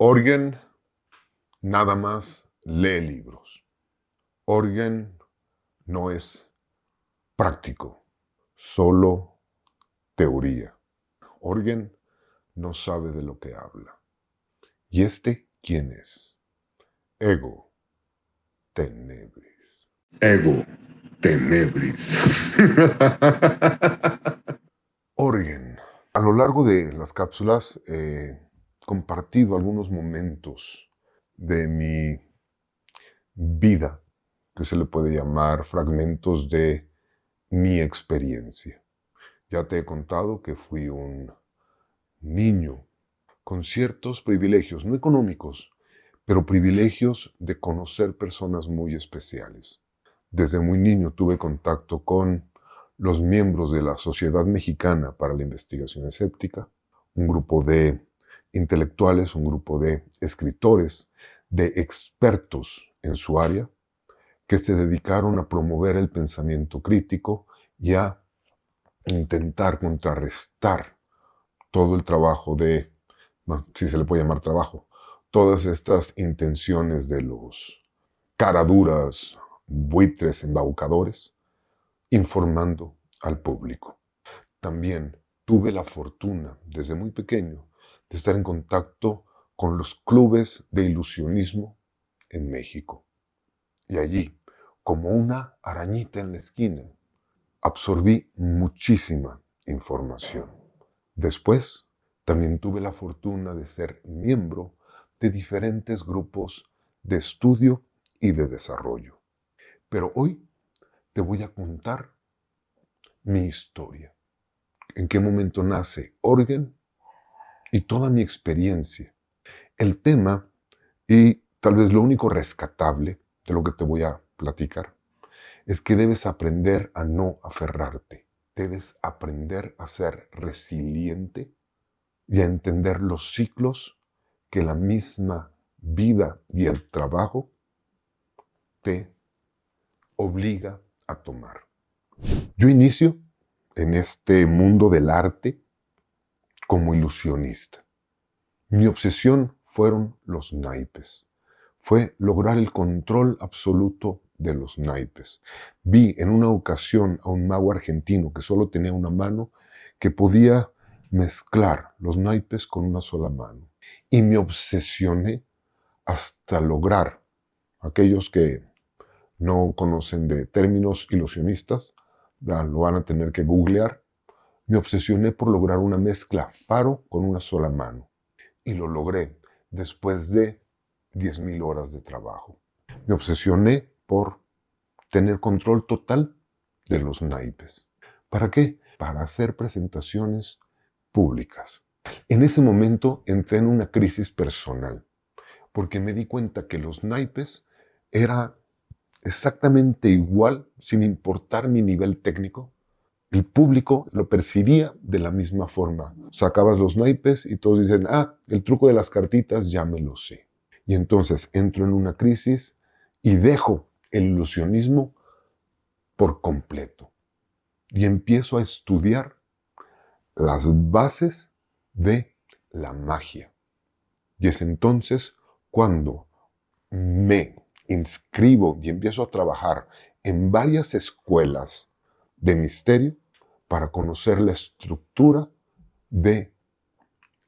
Orgen nada más lee libros. Orgen no es práctico, solo teoría. Orgen no sabe de lo que habla. ¿Y quién es? Ego tenebris. Ego tenebris. Orgen. A lo largo de las cápsulas he compartido algunos momentos de mi vida, que se le puede llamar fragmentos de mi experiencia. Ya te he contado que fui un niño con ciertos privilegios, no económicos, pero privilegios de conocer personas muy especiales. Desde muy niño tuve contacto con los miembros de la Sociedad Mexicana para la Investigación Escéptica, un grupo de intelectuales, un grupo de escritores, de expertos en su área, que se dedicaron a promover el pensamiento crítico y a intentar contrarrestar todo el trabajo de, bueno, si se le puede llamar trabajo, todas estas intenciones de los caraduras, buitres, embaucadores, informando al público. También tuve la fortuna, desde muy pequeño, de estar en contacto con los clubes de ilusionismo en México. Y allí, como una arañita en la esquina, absorbí muchísima información. Después, también tuve la fortuna de ser miembro de diferentes grupos de estudio y de desarrollo. Pero hoy te voy a contar mi historia. En qué momento nace Orgen y toda mi experiencia. El tema, y tal vez lo único rescatable de lo que te voy a platicar, es que debes aprender a no aferrarte. Debes aprender a ser resiliente y a entender los ciclos que la misma vida y el trabajo te obliga a tomar. Yo inicio en este mundo del arte como ilusionista. Mi obsesión fueron los naipes. Fue lograr el control absoluto de los naipes. Vi en una ocasión a un mago argentino que solo tenía una mano que podía mezclar los naipes con una sola mano. Y me obsesioné hasta lograr, aquellos que no conocen de términos ilusionistas, lo van a tener que googlear, me obsesioné por lograr una mezcla faro con una sola mano. Y lo logré después de 10,000 horas de trabajo. Me obsesioné por tener control total de los naipes. ¿Para qué? Para hacer presentaciones públicas. En ese momento entré en una crisis personal, porque me di cuenta que los naipes era exactamente igual, sin importar mi nivel técnico. El público lo percibía de la misma forma. Sacabas los naipes y todos dicen, el truco de las cartitas ya me lo sé. Y entonces entro en una crisis y dejo el ilusionismo por completo. Y empiezo a estudiar las bases de la magia. Y es entonces cuando me inscribo y empiezo a trabajar en varias escuelas de misterio para conocer la estructura de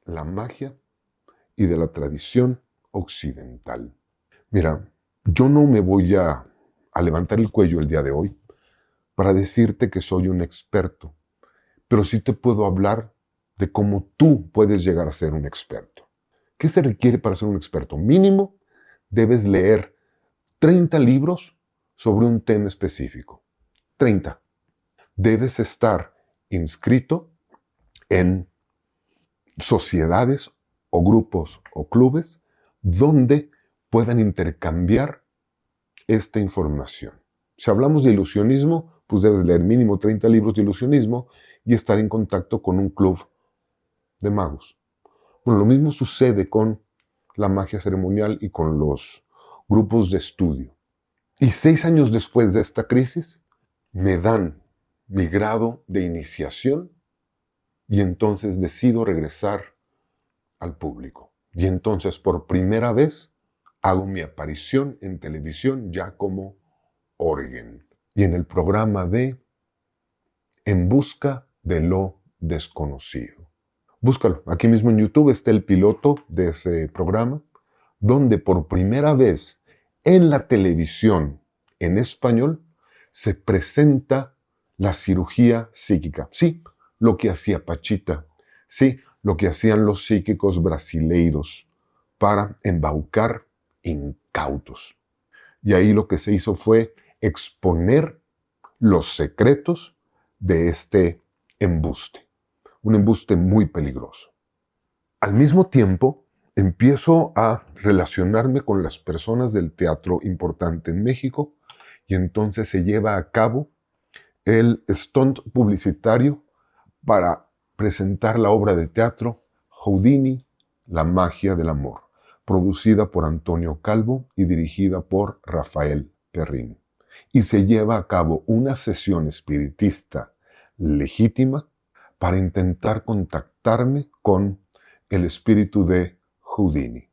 la magia y de la tradición occidental. Mira, yo no me voy a levantar el cuello el día de hoy para decirte que soy un experto, pero sí te puedo hablar de cómo tú puedes llegar a ser un experto. ¿Qué se requiere para ser un experto? Mínimo, debes leer 30 libros sobre un tema específico. 30. Debes estar inscrito en sociedades o grupos o clubes donde puedan intercambiar esta información. Si hablamos de ilusionismo, pues debes leer mínimo 30 libros de ilusionismo y estar en contacto con un club de magos. Bueno, lo mismo sucede con la magia ceremonial y con los grupos de estudio. Y 6 años después de esta crisis, me dan mi grado de iniciación y entonces decido regresar al público. Y entonces por primera vez hago mi aparición en televisión ya como Origen. Y en el programa de En busca de lo desconocido. Búscalo. Aquí mismo en YouTube está el piloto de ese programa, donde por primera vez en la televisión en español se presenta la cirugía psíquica. Sí, lo que hacía Pachita. Sí, lo que hacían los psíquicos brasileiros para embaucar incautos. Y ahí lo que se hizo fue exponer los secretos de este embuste. Un embuste muy peligroso. Al mismo tiempo, empiezo a relacionarme con las personas del teatro importante en México y entonces se lleva a cabo el stunt publicitario para presentar la obra de teatro Houdini, la magia del amor, producida por Antonio Calvo y dirigida por Rafael Perrín. Y se lleva a cabo una sesión espiritista legítima para intentar contactarme con el espíritu de Houdini.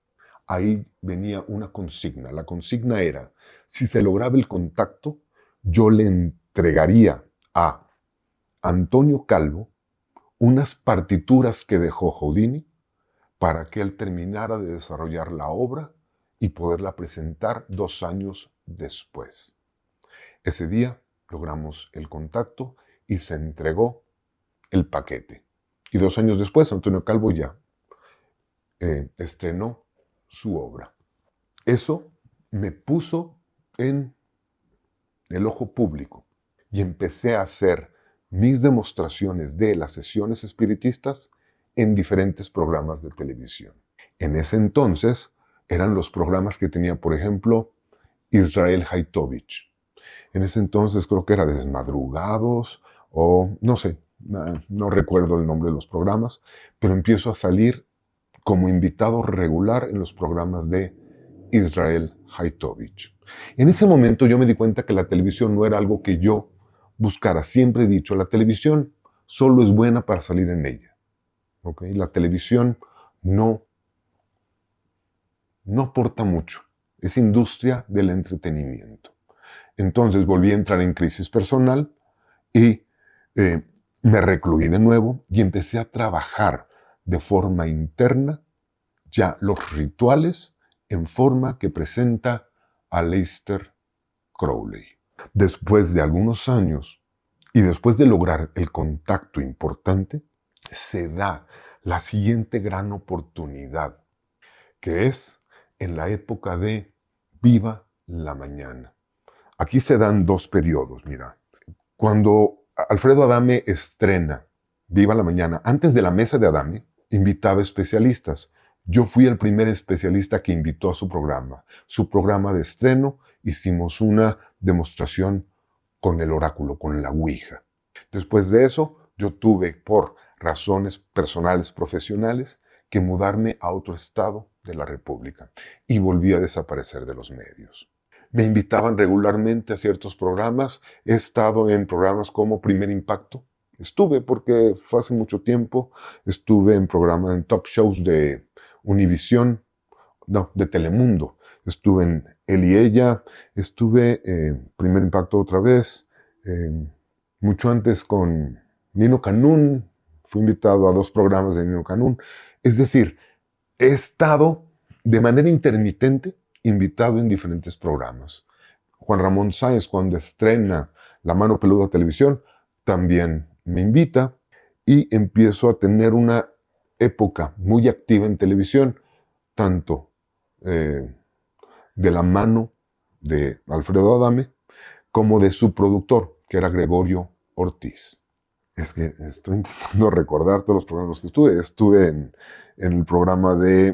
Ahí venía una consigna. La consigna era, si se lograba el contacto, yo le entregaría a Antonio Calvo unas partituras que dejó Houdini para que él terminara de desarrollar la obra y poderla presentar 2 años después. Ese día logramos el contacto y se entregó el paquete. Y 2 años después, Antonio Calvo ya estrenó su obra. Eso me puso en el ojo público y empecé a hacer mis demostraciones de las sesiones espiritistas en diferentes programas de televisión. En ese entonces eran los programas que tenía, por ejemplo, Israel Haitovich. En ese entonces creo que era Desmadrugados o no sé, no recuerdo el nombre de los programas, pero empiezo a salir como invitado regular en los programas de Israel Haitovich. En ese momento yo me di cuenta que la televisión no era algo que yo buscara. Siempre he dicho, la televisión solo es buena para salir en ella. ¿Okay? La televisión no aporta mucho. Es industria del entretenimiento. Entonces volví a entrar en crisis personal y me recluí de nuevo y empecé a trabajar de forma interna ya los rituales en forma que presenta Aleister Crowley. Después de algunos años y después de lograr el contacto importante, se da la siguiente gran oportunidad, que es en la época de Viva la Mañana. Aquí se dan 2 periodos, mira. Cuando Alfredo Adame estrena Viva la Mañana, antes de la mesa de Adame, invitaba especialistas. Yo fui el primer especialista que invitó a su programa. Su programa de estreno, hicimos una demostración con el oráculo, con la Ouija. Después de eso, yo tuve, por razones personales, profesionales, que mudarme a otro estado de la República y volví a desaparecer de los medios. Me invitaban regularmente a ciertos programas. He estado en programas como Primer Impacto. Estuve, porque fue hace mucho tiempo, estuve en programas, en talk shows de Univisión, no, de Telemundo. Estuve en Él y Ella, estuve en Primer Impacto otra vez, mucho antes con Nino Canún, fui invitado a 2 programas de Nino Canún. Es decir, he estado de manera intermitente invitado en diferentes programas. Juan Ramón Sáenz, cuando estrena La Mano Peluda Televisión, también me invita y empiezo a tener una época muy activa en televisión, tanto de la mano de Alfredo Adame como de su productor, que era Gregorio Ortiz. Es que estoy intentando recordar todos los programas que estuve. Estuve en el programa de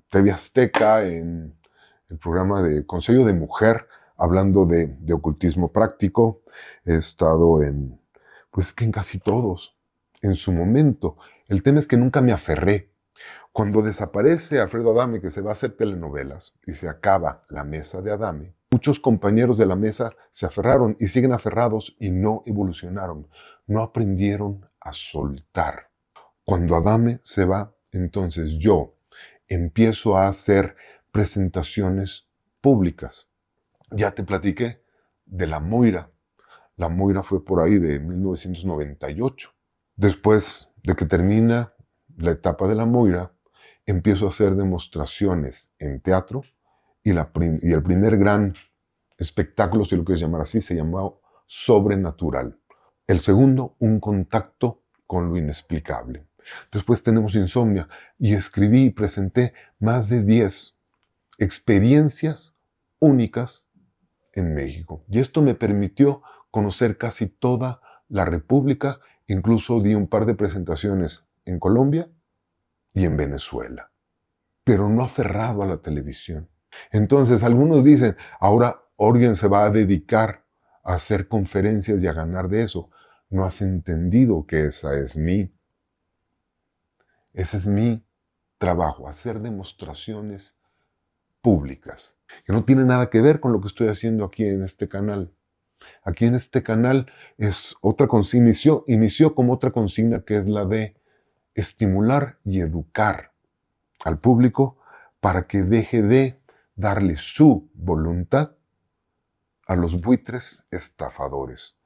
TV Azteca, en el programa de Consejo de Mujer, hablando de ocultismo práctico. He estado pues que en casi todos, en su momento. El tema es que nunca me aferré. Cuando desaparece Alfredo Adame, que se va a hacer telenovelas, y se acaba la mesa de Adame, muchos compañeros de la mesa se aferraron y siguen aferrados y no evolucionaron. No aprendieron a soltar. Cuando Adame se va, entonces yo, empiezo a hacer presentaciones públicas. Ya te platiqué de la Moira. La Moira fue por ahí de 1998. Después de que termina la etapa de la Moira, empiezo a hacer demostraciones en teatro y el primer gran espectáculo, si lo quieres llamar así, se llamó Sobrenatural. El segundo, un contacto con lo inexplicable. Después tenemos Insomnia y escribí y presenté más de 10 experiencias únicas en México. Y esto me permitió conocer casi toda la República, incluso di un par de presentaciones en Colombia y en Venezuela, pero no aferrado a la televisión. Entonces, algunos dicen, ahora Orgen se va a dedicar a hacer conferencias y a ganar de eso. No has entendido que ese es mi trabajo, hacer demostraciones públicas, que no tiene nada que ver con lo que estoy haciendo aquí en este canal. Aquí en este canal es otra consigna, inició como otra consigna que es la de estimular y educar al público para que deje de darle su voluntad a los buitres estafadores,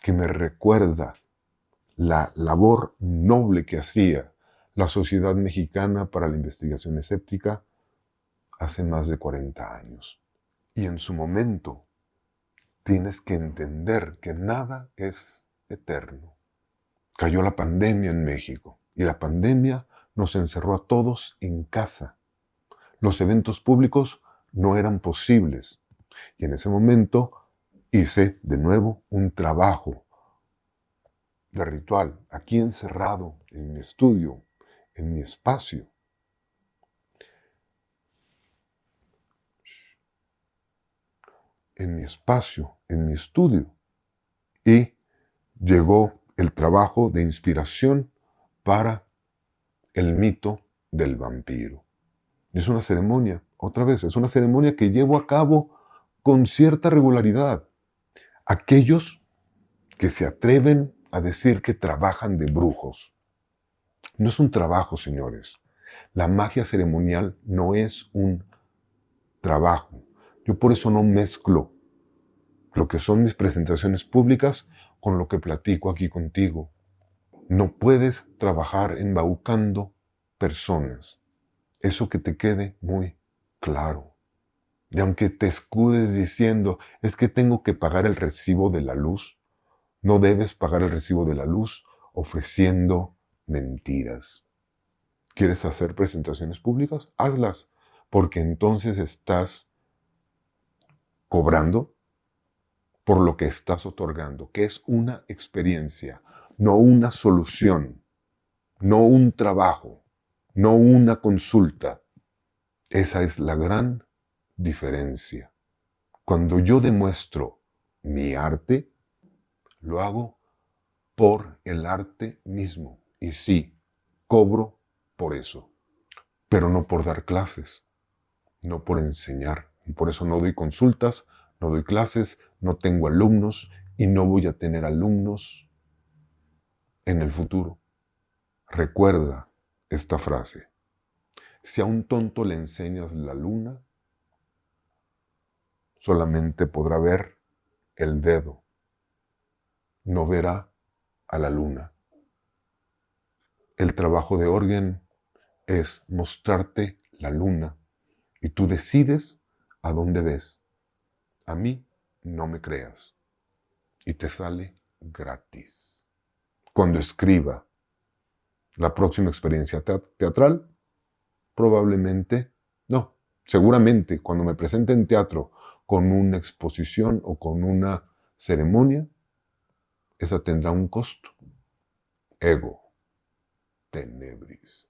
que me recuerda la labor noble que hacía la Sociedad Mexicana para la Investigación Escéptica hace más de 40 años. Y en su momento tienes que entender que nada es eterno. Cayó la pandemia en México y la pandemia nos encerró a todos en casa. Los eventos públicos no eran posibles. Y en ese momento hice de nuevo un trabajo de ritual, aquí encerrado en mi estudio, en mi espacio. En mi espacio, en mi estudio. Y llegó el trabajo de inspiración para el mito del vampiro. Es una ceremonia, otra vez, es una ceremonia que llevo a cabo con cierta regularidad. Aquellos que se atreven a decir que trabajan de brujos. No es un trabajo, señores. La magia ceremonial no es un trabajo. Yo por eso no mezclo lo que son mis presentaciones públicas con lo que platico aquí contigo. No puedes trabajar embaucando personas. Eso que te quede muy claro. Y aunque te escudes diciendo, es que tengo que pagar el recibo de la luz, no debes pagar el recibo de la luz ofreciendo mentiras. ¿Quieres hacer presentaciones públicas? Hazlas, porque entonces estás cobrando por lo que estás otorgando, que es una experiencia, no una solución, no un trabajo, no una consulta. Esa es la gran diferencia. Cuando yo demuestro mi arte, lo hago por el arte mismo. Y sí, cobro por eso, pero no por dar clases, no por enseñar. Y por eso no doy consultas, no doy clases, no tengo alumnos y no voy a tener alumnos en el futuro. Recuerda esta frase. Si a un tonto le enseñas la luna, solamente podrá ver el dedo, no verá a la luna. El trabajo de Orgen es mostrarte la luna y tú decides a dónde ves. A mí no me creas y te sale gratis. Cuando escriba la próxima experiencia teatral, probablemente, no, seguramente cuando me presente en teatro con una exposición o con una ceremonia, esa tendrá un costo. Ego tenebris.